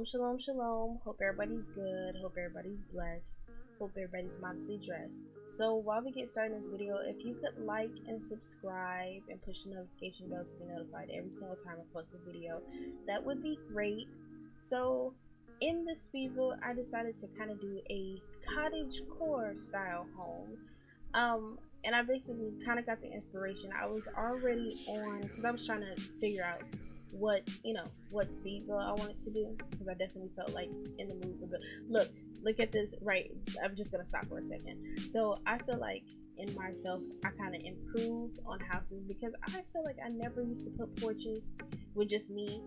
Shalom, shalom. Hope everybody's good. Hope everybody's blessed. Hope everybody's modestly dressed. So while we get started in this video, if you could like and subscribe and push the notification bell to be notified every single time I post a video, that would be great. So in this speed build, I decided to kind of do a cottage core style home. And I basically kind of got the inspiration. I was already on, because I was trying to figure out what speed build I wanted to do, because I definitely felt like in the mood for build. Look at this. Right, I'm just gonna stop for a second. So I feel like in myself I kind of improved on houses, because I feel like I never used to put porches. With just me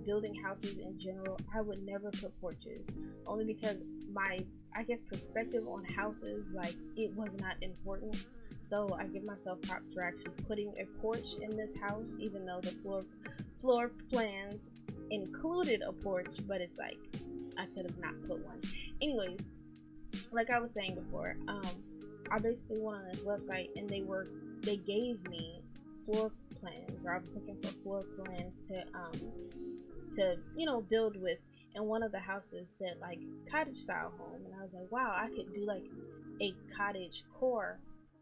building houses in general, I would never put porches, only because my, I guess, perspective on houses, like, it was not important. So I give myself props for actually putting a porch in this house, even though the floor plans included a porch, but it's like I could have not put one. Anyways, like I was saying before, I basically went on this website and they gave me floor plans, or I was looking for floor plans to build with, and one of the houses said like cottage style home, and I was like, wow, I could do like a cottage core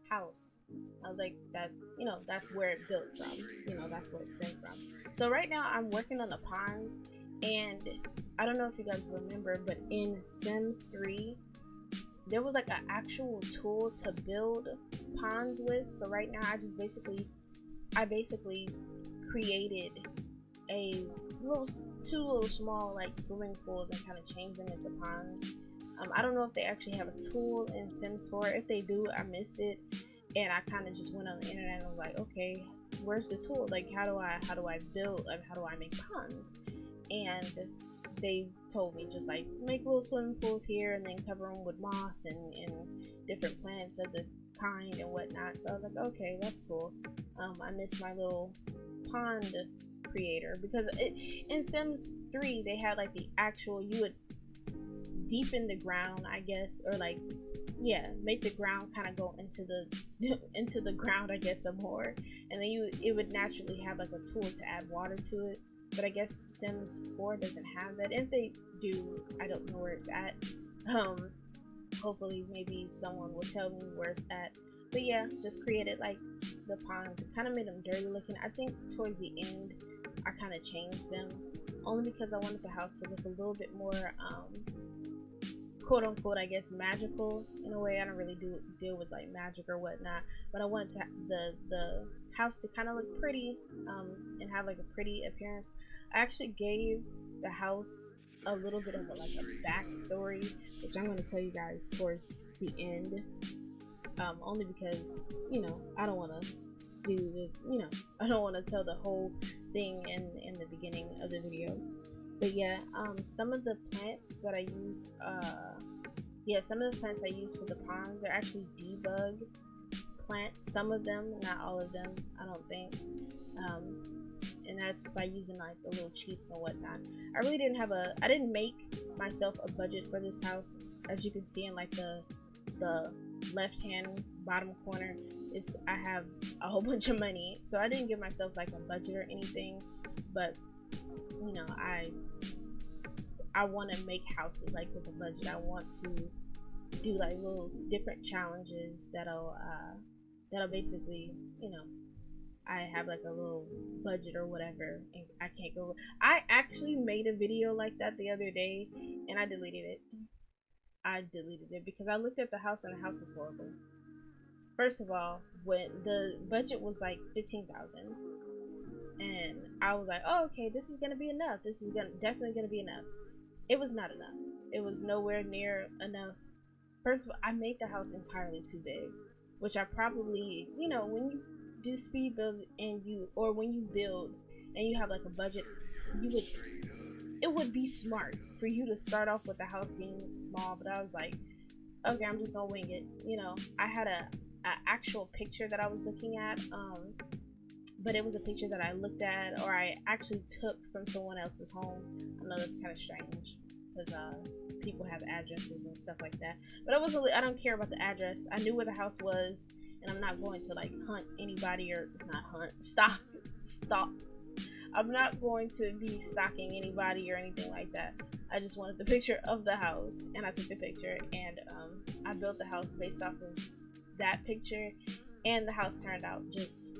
house. I was like, that's where it built from, that's where it stemmed from. So right now I'm working on the ponds, and I don't know if you guys remember, but in Sims 3 there was like an actual tool to build ponds with. So right now I basically created two little small like swimming pools and kind of changed them into ponds. I don't know if they actually have a tool in Sims 4. If they do, I missed it, and I kind of just went on the internet and was like, okay, where's the tool? Like, how do I build, like, how do I make ponds? And they told me just like make little swimming pools here and then cover them with moss and different plants of the kind and whatnot. So I was like, okay, that's cool. I missed my little pond creator, because in Sims 3 they had like the actual, you would deepen the ground, I guess, or like, yeah, make the ground kind of go into the ground, I guess, some more, and then it would naturally have like a tool to add water to it. But I guess Sims 4 doesn't have that. If they do, I don't know where it's at. Hopefully maybe someone will tell me where it's at. But yeah, just created like the ponds, kind of made them dirty looking. I think towards the end I kind of changed them, only because I wanted the house to look a little bit more quote unquote, I guess, magical in a way. I don't really deal with like magic or whatnot, but I wanted to the house to kind of look pretty and have like a pretty appearance. I actually gave the house a little bit of a backstory, which I'm going to tell you guys towards the end, only because I don't want to I don't want to tell the whole thing in the beginning of the video. But yeah, some of the plants that I used, some of the plants I used for the ponds, they're actually debug plants. Some of them, not all of them, I don't think. And that's by using like the little cheats and whatnot. I really I didn't make myself a budget for this house. As you can see in like the left hand bottom corner, I have a whole bunch of money, so I didn't give myself like a budget or anything. But I want to make houses like with a budget. I want to do like little different challenges that'll basically, I have like a little budget or whatever, and I can't go. I actually made a video like that the other day, and I deleted it. Because I looked at the house, and the house is horrible. First of all, when the budget was like 15,000, and I was like, oh, okay, this is gonna be enough. This is definitely gonna be enough. It was not enough. It was nowhere near enough. First of all, I made the house entirely too big, which I probably, when you do speed builds or when you build and you have like a budget, it would be smart for you to start off with the house being small. But I was like, okay, I'm just gonna wing it. I had a actual picture that I was looking at, but it was a picture that I looked at, or I actually took from someone else's home. I know that's kind of strange, because people have addresses and stuff like that. But I don't care about the address. I knew where the house was, and I'm not going to like hunt anybody, or not hunt, stalk I'm not going to be stalking anybody or anything like that. I just wanted the picture of the house, and I took the picture, and I built the house based off of that picture, and the house turned out just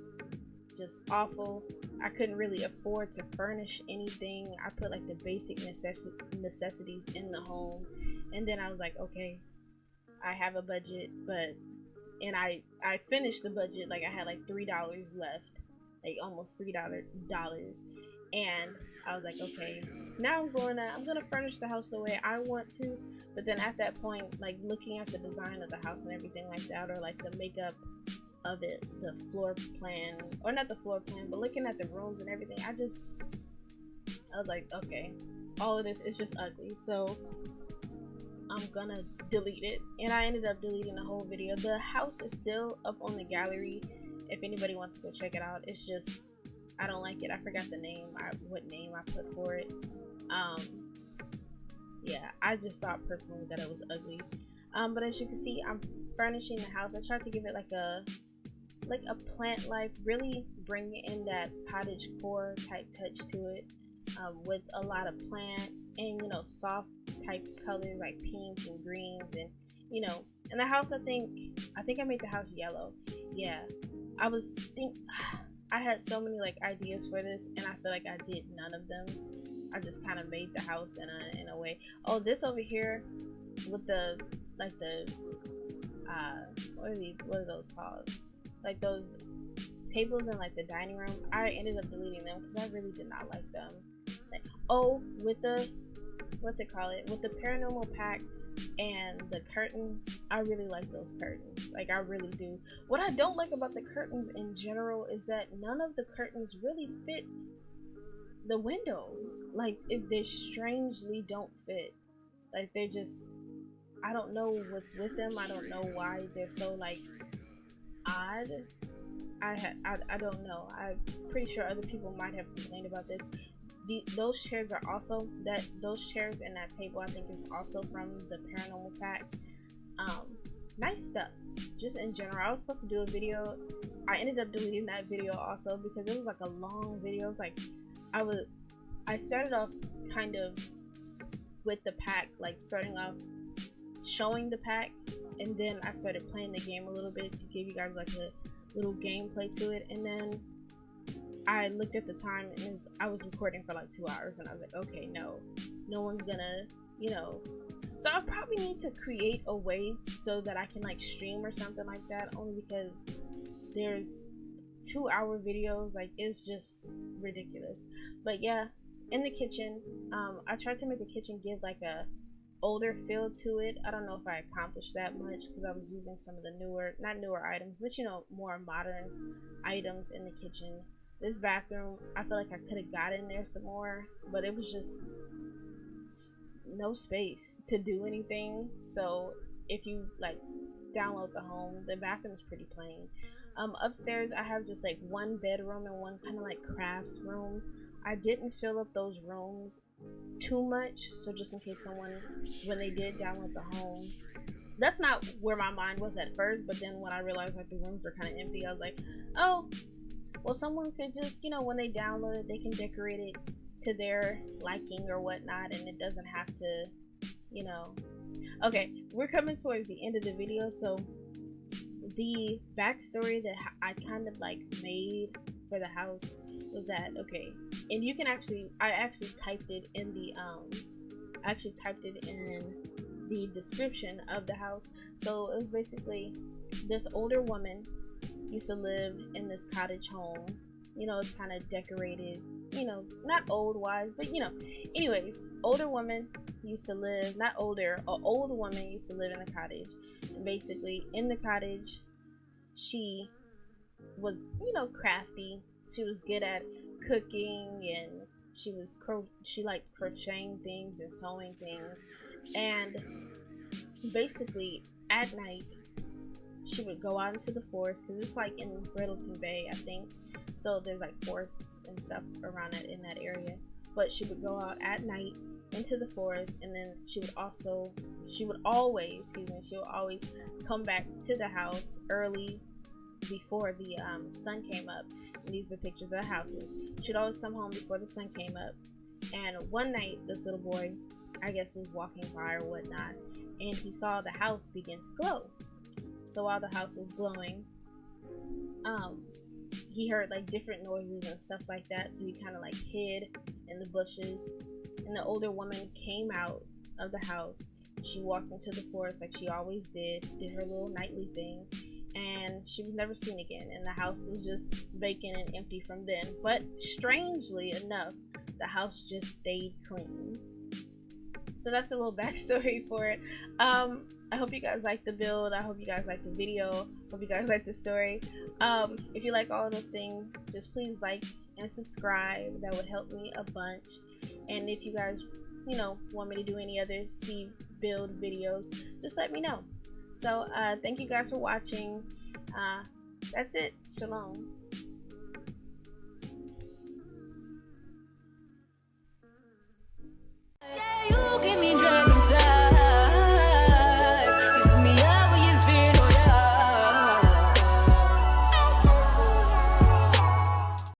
awful. I couldn't really afford to furnish anything. I put like the basic necessities in the home, and then I was like, okay, I have a budget, and I finished the budget. Like I had like $3 left, like almost $3, and I was like, okay, now I'm gonna furnish the house the way I want to. But then at that point, like looking at the design of the house and everything like that, or like the makeup of it, the floor plan, or not the floor plan, but looking at the rooms and everything, I was like, okay, all of this is just ugly, so I'm gonna delete it. And I ended up deleting the whole video. The house is still up on the gallery if anybody wants to go check it out. It's just, I don't like it. I forgot the name, what name I put for it. Yeah, I just thought personally that it was ugly. But as you can see, I'm furnishing the house. I tried to give it like a plant life, really bring in that cottage core type touch to it, with a lot of plants and, you know, soft type colors like pink and greens, and, you know, and the house, I think I made the house yellow. Yeah, I had so many like ideas for this, and I feel like I did none of them. I just kind of made the house in a way. Oh, this over here with the like the what are those called? Like those tables in like the dining room. I ended up deleting them because I really did not like them. Like, oh, with the with the paranormal pack and the curtains, I really like those curtains. Like, I really do. What I don't like about the curtains in general is that none of the curtains really fit the windows. Like, they strangely don't fit. Like, they just, I don't know what's with them. I don't know why they're so like odd. I don't know. I'm pretty sure other people might have complained about this. Those chairs are also those chairs and that table, I think, is also from the paranormal pack. Nice stuff. Just in general, I was supposed to do a video. I ended up deleting that video also because it was like a long video. It was like I started off kind of with the pack, like starting off showing the pack, and then I started playing the game a little bit to give you guys like a little gameplay to it, and then I looked at the time and I was recording for like 2 hours, and I was like, okay, no one's gonna, you know. So I probably need to create a way so that I can like stream or something like that, only because there's 2-hour videos, like it's just ridiculous. But yeah, in the kitchen, I tried to make the kitchen give like a older feel to it. I don't know if I accomplished that much because I was using some of the not newer items, but you know, more modern items in the kitchen. This bathroom, I feel like I could have got in there some more, but it was just no space to do anything. So if you like download the home, the bathroom is pretty plain. Upstairs, I have just like one bedroom and one kind of like crafts room. I didn't fill up those rooms too much, so just in case someone, when they did download the home, that's not where my mind was at first, but then when I realized like the rooms were kind of empty, I was like, oh, well, someone could just, you know, when they download it, they can decorate it to their liking or whatnot, and it doesn't have to, you know. Okay, we're coming towards the end of the video, so the backstory that I kind of like made for the house was that, okay, and you can actually, I actually typed it in the description of the house. So it was basically this older woman used to live in this cottage home. You know, it's kind of decorated, you know, not old wise, but you know, anyways, older woman used to live, not older, an old woman used to live in the cottage. And basically in the cottage, she was, you know, crafty. She was good at cooking, and she liked crocheting things and sewing things. And basically at night, she would go out into the forest, because it's like in Brittleton Bay, I think, so there's like forests and stuff around it in that area. But she would go out at night into the forest, and then she would always come back to the house early before the sun came up. And these are the pictures of the houses. She'd always come home before the sun came up. And one night, this little boy, I guess, was walking by or whatnot, and he saw the house begin to glow. So while the house was glowing, he heard like different noises and stuff like that. So he kind of like hid in the bushes. And the older woman came out of the house. She walked into the forest like she always did her little nightly thing, and she was never seen again. And the house was just vacant and empty from then. But strangely enough, the house just stayed clean. So that's a little backstory for it. I hope you guys like the build. I hope you guys like the video. Hope you guys like the story. If you like all of those things, just please like and subscribe. That would help me a bunch. And if you guys, want me to do any other speed build videos, just let me know. So thank you guys for watching. That's it. Shalom.